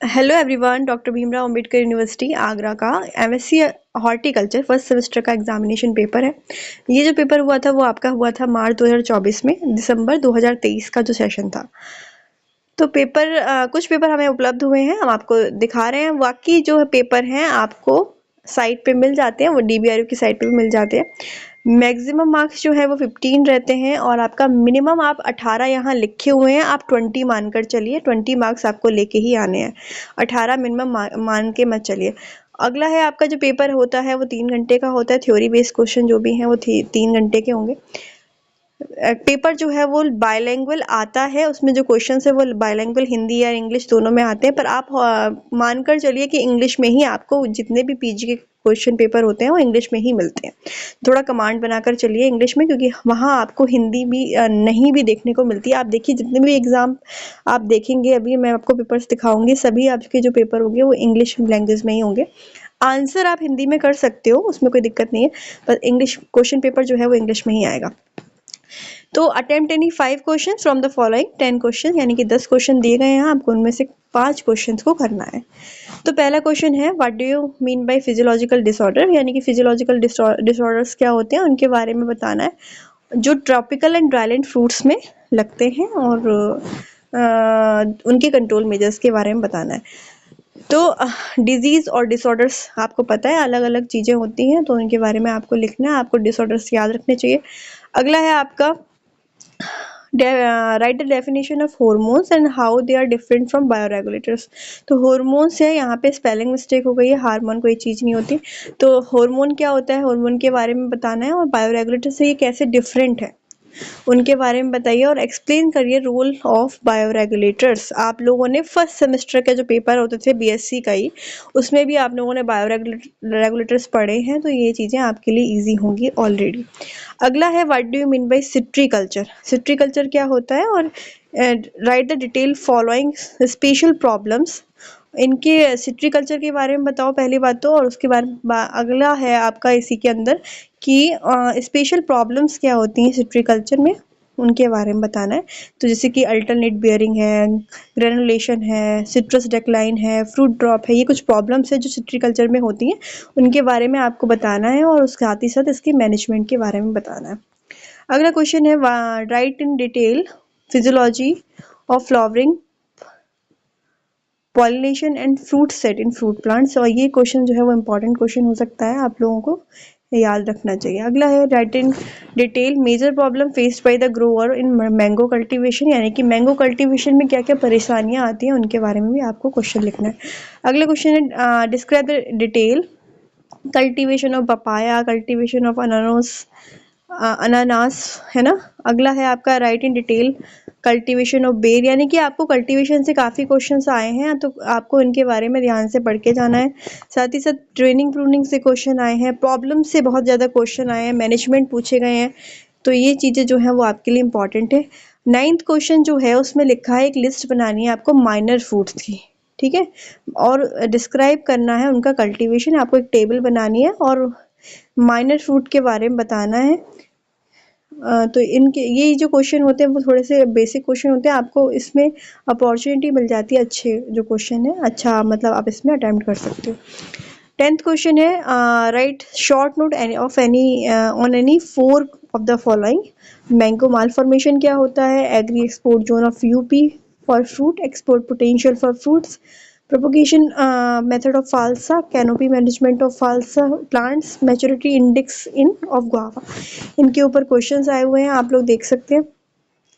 Hello everyone, doctor Bhimrao Ambedkar university Agra का MSc horticulture first semester का examination paper है। ये जो पेपर हुआ था वो आपका हुआ था मार्च 2024 में, दिसंबर 2023 का जो सेशन था। तो पेपर कुछ पेपर हमें उपलब्ध हुए हैं, हम आपको दिखा रहे हैं। बाकी जो पेपर हैं आपको साइट पे मिल जाते हैं, वो डीबीआरयू की साइट पे भी मिल जाते हैं। मैक्सिमम मार्क्स जो है वो 15 रहते हैं और आपका मिनिमम आप 18 यहाँ लिखे हुए हैं, आप 20 मानकर चलिए। 20 मार्क्स आपको लेके ही आने हैं, 18 मिनिमम मान के मत चलिए। अगला है आपका जो पेपर होता है वो 3 घंटे का होता है। थ्योरी बेस्ड क्वेश्चन जो भी हैं वो 3 घंटे के होंगे। पेपर जो है वो बायलैंग्वेज आता है, उसमें जो क्वेश्चंस है वो बायलैंग्वेज हिंदी या इंग्लिश दोनों में आते हैं, पर आप मानकर चलिए कि इंग्लिश में ही आपको जितने भी पीजी के क्वेश्चन पेपर होते हैं वो इंग्लिश में ही मिलते हैं। थोड़ा कमांड बनाकर चलिए इंग्लिश में, क्योंकि वहाँ आपको हिंदी भी नहीं भी देखने को मिलती है। आप देखिए जितने भी एग्जाम आप देखेंगे, अभी मैं आपको पेपर्स दिखाऊंगी, सभी आपके जो पेपर होंगे वो इंग्लिश लैंग्वेज में ही होंगे। आंसर आप हिंदी में कर सकते हो, उसमें कोई दिक्कत नहीं है, पर इंग्लिश क्वेश्चन पेपर जो है वो इंग्लिश में ही आएगा। तो attempt any 5 question from the following 10 question, यानी कि 10 क्वेश्चन दिए गए हैं, आपको उनमें से 5 क्वेश्चन को करना है। तो पहला क्वेश्चन है, what do you mean bye physiological disorder, यानी कि फिजियोलॉजिकल डिसऑर्डर्स क्या होते हैं, उनके बारे में बताना है, जो ट्रॉपिकल एंड ड्राईलैंड फ्रूट्स में लगते हैं, और उनके कंट्रोल मेजर्स के बारे में बताना है। तो डिजीज और डिसऑर्डर्स आपको पता है अलग अलग चीजें होती हैं, तो उनके बारे में आपको लिखना है, आपको डिसऑर्डर्स याद रखने चाहिए। अगला है आपका write the definition of hormones and how they are different from bioregulators. तो हॉर्मोन्स है, यहाँ पे स्पेलिंग मिस्टेक हो गई है, हार्मोन कोई चीज़ नहीं होती। तो हॉर्मोन क्या होता है, हॉर्मोन के बारे में बताना है, और बायोरेगुलेटर से ये कैसे डिफरेंट है उनके बारे में बताइए, और एक्सप्लेन करिए रोल ऑफ बायोरेगुलेटर्स। आप लोगों ने फर्स्ट सेमेस्टर के जो पेपर होते थे बीएससी का ही, उसमें भी आप लोगों ने बायोरेगुलेटर्स पढ़े हैं, तो ये चीज़ें आपके लिए इजी होंगी ऑलरेडी। अगला है, what do you mean by citriculture. Citriculture क्या होता है, और write the detail following special problems. इनके सिट्रीकल्चर के बारे में बताओ पहली बात तो, और उसके अगला है आपका इसी के अंदर कि स्पेशल प्रॉब्लम्स क्या होती हैं सिट्रीकल्चर में, उनके बारे में बताना है। तो जैसे कि अल्टरनेट बियरिंग है, ग्रेनुलेशन है, सिट्रस डेक्लाइन है, फ्रूट ड्रॉप है, ये कुछ प्रॉब्लम्स है जो सिट्रीकल्चर में होती हैं, उनके बारे में आपको बताना है, और उसके साथ ही साथ इसके मैनेजमेंट के बारे में बताना है। अगला क्वेश्चन है, write in detail physiology of flowering, pollination and fruit set in fruit plants. और ये क्वेश्चन जो है वो इम्पोर्टेंट क्वेश्चन हो सकता है, आप लोगों को याद रखना चाहिए। अगला है, write in detail major problem faced by the grower in mango cultivation, यानी कि मैंगो कल्टीवेशन में क्या क्या परेशानियां आती हैं उनके बारे में भी आपको क्वेश्चन लिखना है। अगला क्वेश्चन है, describe the detail cultivation of papaya, cultivation of अनानास, है ना। अगला है आपका, right in detail cultivation of बेर, यानी कि आपको कल्टीवेशन से काफ़ी क्वेश्चंस आए हैं, तो आपको इनके बारे में ध्यान से पढ़ के जाना है। साथ ही साथ ट्रेनिंग प्रूनिंग से क्वेश्चन आए हैं, प्रॉब्लम से बहुत ज़्यादा क्वेश्चन आए हैं, मैनेजमेंट पूछे गए हैं, तो ये चीज़ें जो हैं वो आपके लिए इंपॉर्टेंट है। 9th क्वेश्चन जो है उसमें लिखा है, एक लिस्ट बनानी है आपको माइनर फ्रूट्स की, ठीक है, और डिस्क्राइब करना है उनका कल्टीवेशन, आपको एक टेबल बनानी है और माइनर फ्रूट के बारे में बताना है। तो इनके ये जो क्वेश्चन होते हैं वो थोड़े से बेसिक क्वेश्चन होते हैं, आपको इसमें अपॉर्चुनिटी मिल जाती है, अच्छे जो क्वेश्चन है, अच्छा मतलब आप इसमें अटेम्प्ट कर सकते हो। 10th क्वेश्चन है, right short note of any on any 4 of the following. Mango mall formation क्या होता है, agree export zone of UP for fruit, export potential for fruits, propagation method of falsa, canopy management of falsa plants, maturity index in of guava। इनके ऊपर questions आए हुए हैं, आप लोग देख सकते हैं।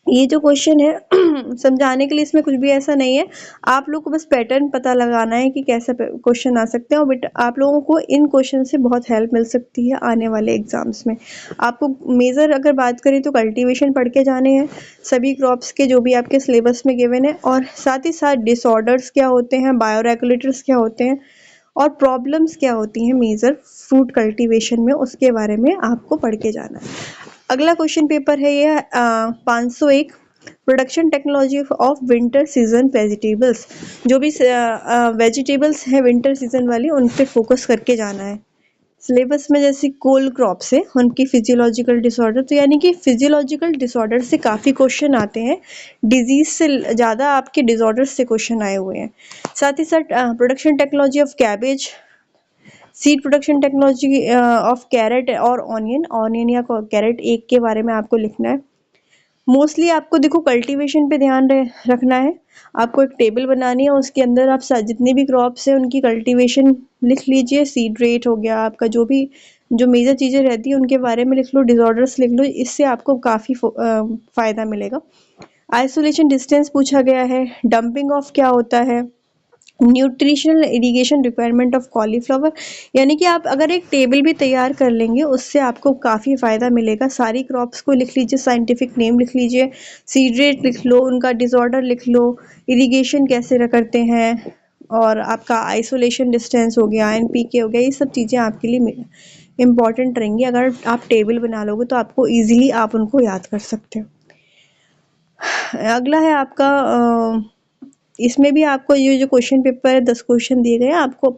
ये जो क्वेश्चन है समझाने के लिए इसमें कुछ भी ऐसा नहीं है, आप लोग को बस पैटर्न पता लगाना है कि कैसा क्वेश्चन आ सकते हैं, और बेटा आप लोगों को इन क्वेश्चन से बहुत हेल्प मिल सकती है आने वाले एग्जाम्स में। आपको मेजर अगर बात करें तो कल्टीवेशन पढ़ के जाने हैं, सभी क्रॉप्स के जो भी आपके सिलेबस में गिवन है, और साथ ही साथ डिसऑर्डर्स क्या होते हैं, बायोरेगुलेटर्स क्या होते हैं, और प्रॉब्लम्स क्या होती हैं मेजर फ्रूट कल्टीवेशन में, उसके बारे में आपको पढ़ के जाना है। अगला क्वेश्चन पेपर है ये 501, production technology of winter season vegetables. जो भी वेजिटेबल्स हैं विंटर सीजन वाली, उन पे फोकस करके जाना है। सिलेबस में जैसे कोल क्रॉप्स है, उनकी फिजियोलॉजिकल डिसऑर्डर, तो यानी कि फिजियोलॉजिकल डिसऑर्डर से काफ़ी क्वेश्चन आते हैं, डिजीज से ज़्यादा आपके डिसऑर्डर से क्वेश्चन आए हुए हैं। साथ ही साथ production technology of cabbage, seed production technology of carrot और ऑनियन या कैरेट एक के बारे में आपको लिखना है। मोस्टली आपको देखो कल्टीवेशन पे ध्यान रखना है। आपको एक टेबल बनानी है, उसके अंदर आप जितने भी क्रॉप्स हैं उनकी कल्टीवेशन लिख लीजिए, सीड रेट हो गया आपका, जो मेजर चीज़ें रहती हैं उनके बारे में लिख लो, डिसऑर्डर्स लिख लो, इससे आपको काफ़ी फ़ायदा मिलेगा। आइसोलेशन डिस्टेंस पूछा गया है, डंपिंग ऑफ क्या होता है, nutritional irrigation requirement of cauliflower, यानी कि आप अगर एक टेबल भी तैयार कर लेंगे उससे आपको काफ़ी फ़ायदा मिलेगा। सारी क्रॉप्स को लिख लीजिए, साइंटिफिक नेम लिख लीजिए, सीड रेट लिख लो, उनका डिसऑर्डर लिख लो, इरिगेशन कैसे करते हैं, और आपका आइसोलेशन डिस्टेंस हो गया, एनपीके हो गया, ये सब चीज़ें आपके लिए इम्पॉर्टेंट रहेंगी। अगर आप टेबल बना लोगे तो आपको ईजिली आप उनको याद कर सकते हो। अगला है आपका इसमें भी आपको ये जो क्वेश्चन पेपर है 10 क्वेश्चन दिए गए हैं, आपको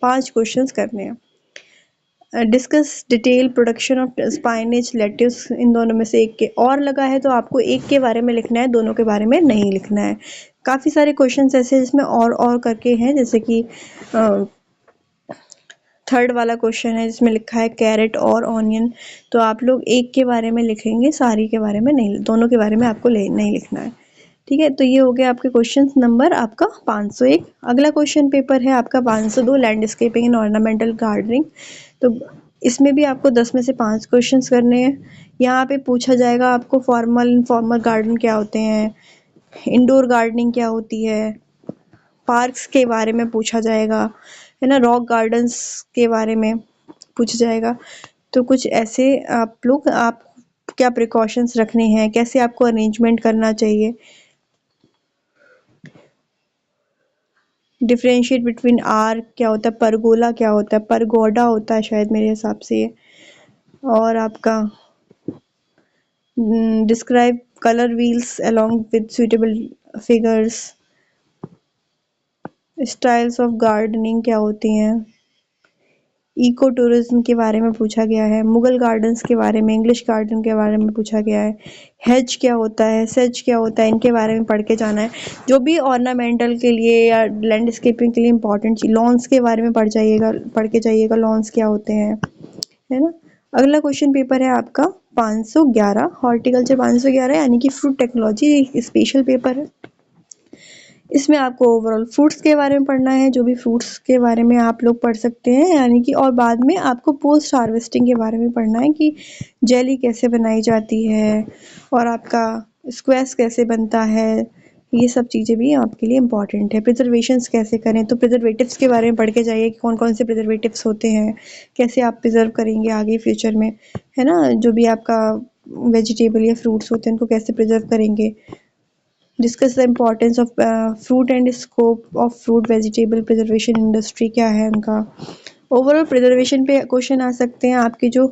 5 क्वेश्चंस करने हैं। Discuss detail production of spinach lettuce, इन दोनों में से एक के और लगा है तो आपको एक के बारे में लिखना है, दोनों के बारे में नहीं लिखना है। काफ़ी सारे क्वेश्चंस ऐसे हैं जिसमें और करके हैं, जैसे कि थर्ड वाला क्वेश्चन है जिसमें लिखा है कैरेट और ऑनियन, तो आप लोग एक के बारे में लिखेंगे, सारी के बारे में नहीं, दोनों के बारे में आपको नहीं लिखना है। ठीक है, तो ये हो गया आपके क्वेश्चन नंबर आपका 501। अगला क्वेश्चन पेपर है आपका 502, लैंडस्केपिंग एंड ऑर्नामेंटल गार्डनिंग। तो इसमें भी आपको 10 में से 5 क्वेश्चंस करने हैं। यहाँ पे पूछा जाएगा आपको फॉर्मल इनफॉर्मल गार्डन क्या होते हैं, इंडोर गार्डनिंग क्या होती है, पार्क्स के बारे में पूछा जाएगा, है ना, रॉक गार्डन्स के बारे में पूछा जाएगा। तो कुछ ऐसे आप क्या प्रिकॉशंस रखने हैं, कैसे आपको अरेंजमेंट करना चाहिए, डिफरेंशिएट बिटवीन आर क्या होता है, परगोला क्या होता है, परगोडा होता है शायद मेरे हिसाब से ये, और आपका describe colour wheels along with suitable figures, styles of gardening क्या होती हैं, इको टूरिज्म के बारे में पूछा गया है, मुगल गार्डन्स के बारे में, इंग्लिश गार्डन के बारे में पूछा गया है, हेज क्या होता है, सेज क्या होता है, इनके बारे में पढ़ के जाना है। जो भी ऑर्नामेंटल के लिए या लैंडस्केपिंग के लिए इंपॉर्टेंट चीज, लॉन्स के बारे में पढ़ के जाइएगा, लॉन्स क्या होते हैं, है ना। अगला क्वेश्चन पेपर है आपका 511, हॉर्टिकल्चर 511, यानी कि फ्रूट टेक्नोलॉजी, स्पेशल पेपर है। इसमें आपको ओवरऑल फ्रूट्स के बारे में पढ़ना है, जो भी फ्रूट्स के बारे में आप लोग पढ़ सकते हैं, यानी कि, और बाद में आपको पोस्ट हार्वेस्टिंग के बारे में पढ़ना है कि जेली कैसे बनाई जाती है और आपका स्क्वैश कैसे बनता है, ये सब चीज़ें भी आपके लिए इम्पॉर्टेंट है। प्रिजर्वेशंस कैसे करें, तो प्रिजर्वेटिव्स के बारे में पढ़ के जाइए कि कौन कौन से प्रिजर्वेटिव्स होते हैं, कैसे आप प्रिजर्व करेंगे आगे फ्यूचर में, है ना, जो भी आपका वेजिटेबल या फ्रूट्स होते हैं उनको कैसे प्रिजर्व करेंगे। Discuss the importance of fruit and scope of fruit vegetable preservation industry, क्या है उनका। ओवरऑल प्रिजर्वेशन पे क्वेश्चन आ सकते हैं, आपकी जो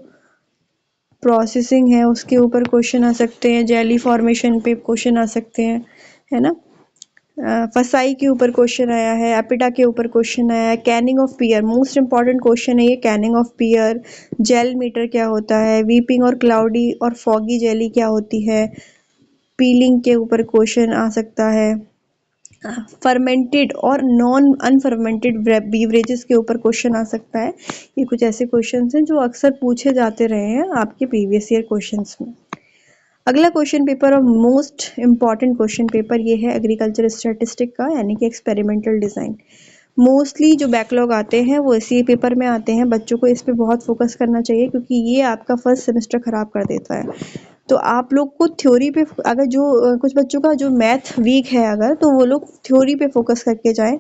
प्रोसेसिंग है उसके ऊपर क्वेश्चन आ सकते हैं, जेली फॉर्मेशन पे क्वेश्चन आ सकते हैं, है ना। फसाई के ऊपर क्वेश्चन आया है, एपिटा के ऊपर क्वेश्चन आया है, canning of pear, most important question है ये, canning of pear, jelmeter क्या होता है, वीपिंग और क्लाउडी और फॉगी जेली क्या होती है, पीलिंग के ऊपर क्वेश्चन आ सकता है, फर्मेंटेड और नॉन अनफर्मेंटेड बीवरेजेस के ऊपर क्वेश्चन आ सकता है। ये कुछ ऐसे क्वेश्चंस हैं जो अक्सर पूछे जाते रहे हैं आपके प्रीवियस ईयर क्वेश्चंस में। अगला क्वेश्चन पेपर और मोस्ट इम्पॉर्टेंट क्वेश्चन पेपर ये है एग्रीकल्चर स्टैटिस्टिक का, यानी कि एक्सपेरिमेंटल डिज़ाइन। मोस्टली जो बैकलॉग आते हैं वो इसी पेपर में आते हैं, बच्चों को इस पे बहुत फोकस करना चाहिए क्योंकि ये आपका फर्स्ट सेमेस्टर ख़राब कर देता है। तो आप लोग को थ्योरी पे, अगर जो कुछ बच्चों का जो मैथ वीक है अगर, तो वो लोग थ्योरी पे फोकस करके जाएं,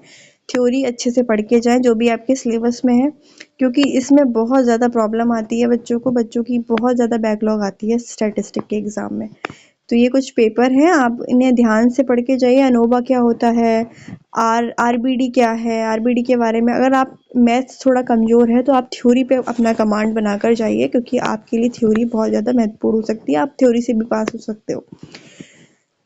थ्योरी अच्छे से पढ़ के जाएं जो भी आपके सिलेबस में है, क्योंकि इसमें बहुत ज़्यादा प्रॉब्लम आती है बच्चों की बहुत ज़्यादा बैकलॉग आती है स्टैटिस्टिक के एग्ज़ाम में। तो ये कुछ पेपर हैं, आप इन्हें ध्यान से पढ़ के जाइए। अनोवा क्या होता है, आरबीडी क्या है, आरबीडी के बारे में अगर आप मैथ्स थोड़ा कमज़ोर है तो आप थ्योरी पे अपना कमांड बनाकर जाइए, क्योंकि आपके लिए थ्योरी बहुत ज़्यादा महत्वपूर्ण हो सकती है, आप थ्योरी से भी पास हो सकते हो।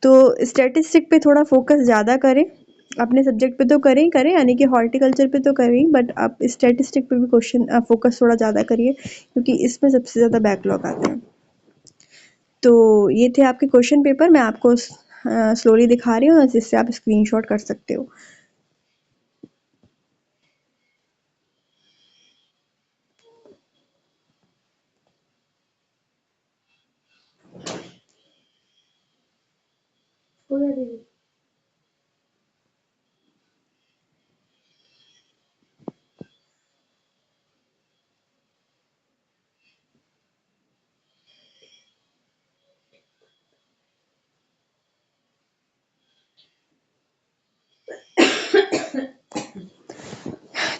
तो स्टैटिस्टिक पे थोड़ा फोकस ज़्यादा करें, अपने सब्जेक्ट पे तो करें ही करें, यानी कि हॉर्टिकल्चर पे तो करें ही, बट आप स्टैटिस्टिक पे भी क्वेश्चन फोकस थोड़ा ज़्यादा करिए, क्योंकि इसमें सबसे ज़्यादा बैकलॉग आते हैं। तो ये थे आपके क्वेश्चन पेपर, मैं आपको स्लोली दिखा रही हूँ जिससे आप स्क्रीनशॉट कर सकते हो।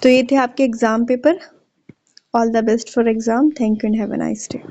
तो ये थे आपके exam paper. All the best for exam. Thank you and have a nice day.